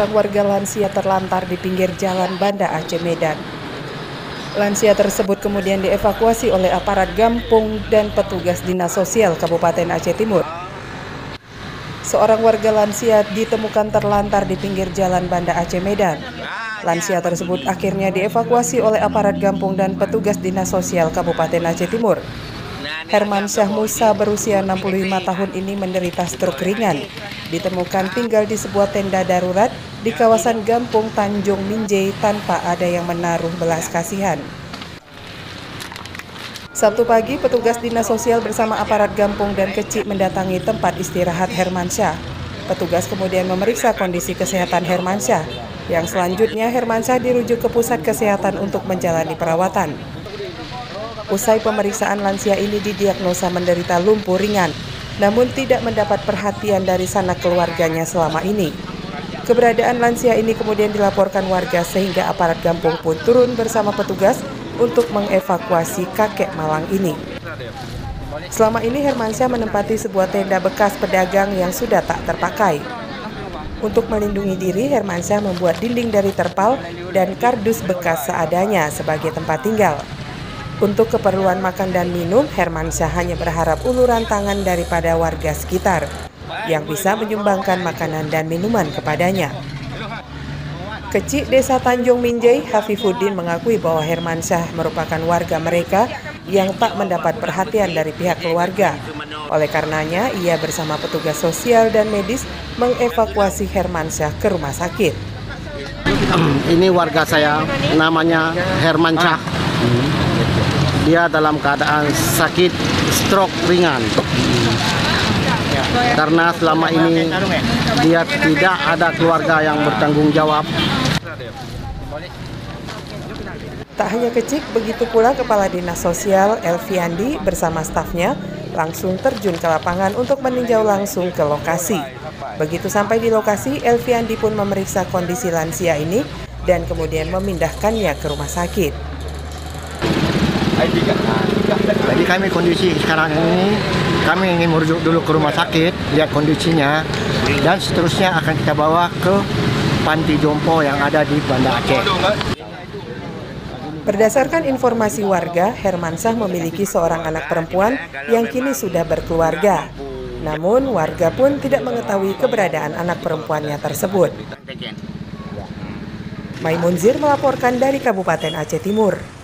seorang warga lansia terlantar di pinggir jalan Banda Aceh, Medan. Lansia tersebut kemudian dievakuasi oleh aparat Gampung dan petugas Dinas Sosial Kabupaten Aceh Timur. Seorang warga lansia ditemukan terlantar di pinggir jalan Banda Aceh, Medan. Lansia tersebut akhirnya dievakuasi oleh aparat Gampung dan petugas Dinas Sosial Kabupaten Aceh Timur. Hermansyah Musa berusia 65 tahun ini menderita stroke ringan. Ditemukan tinggal di sebuah tenda darurat di kawasan Gampung Tanjung Minjai tanpa ada yang menaruh belas kasihan. Sabtu pagi, petugas Dinas Sosial bersama aparat Gampung dan Kecik mendatangi tempat istirahat Hermansyah. Petugas kemudian memeriksa kondisi kesehatan Hermansyah, yang selanjutnya Hermansyah dirujuk ke pusat kesehatan untuk menjalani perawatan. Usai pemeriksaan, lansia ini didiagnosa menderita lumpuh ringan, namun tidak mendapat perhatian dari sanak keluarganya selama ini. Keberadaan lansia ini kemudian dilaporkan warga sehingga aparat Gampung pun turun bersama petugas untuk mengevakuasi kakek malang ini. Selama ini Hermansyah menempati sebuah tenda bekas pedagang yang sudah tak terpakai. Untuk melindungi diri, Hermansyah membuat dinding dari terpal dan kardus bekas seadanya sebagai tempat tinggal. Untuk keperluan makan dan minum, Hermansyah hanya berharap uluran tangan daripada warga sekitar yang bisa menyumbangkan makanan dan minuman kepadanya. Kecik Desa Tanjung Minjai, Hafifuddin, mengakui bahwa Hermansyah merupakan warga mereka yang tak mendapat perhatian dari pihak keluarga. Oleh karenanya, ia bersama petugas sosial dan medis mengevakuasi Hermansyah ke rumah sakit. Ini warga saya, namanya Hermansyah. Dia dalam keadaan sakit stroke ringan. Karena selama ini dia tidak ada keluarga yang bertanggung jawab. Tak hanya Kecik, begitu pula Kepala Dinas Sosial Elviandi bersama stafnya langsung terjun ke lapangan untuk meninjau langsung ke lokasi. Begitu sampai di lokasi, Elviandi pun memeriksa kondisi lansia ini dan kemudian memindahkannya ke rumah sakit. Jadi kami kondisi sekarang ini, kami ingin merujuk dulu ke rumah sakit, lihat kondisinya, dan seterusnya akan kita bawa ke panti jompo yang ada di Banda Aceh. Berdasarkan informasi warga, Hermansyah memiliki seorang anak perempuan yang kini sudah berkeluarga. Namun warga pun tidak mengetahui keberadaan anak perempuannya tersebut. Maimunzir melaporkan dari Kabupaten Aceh Timur.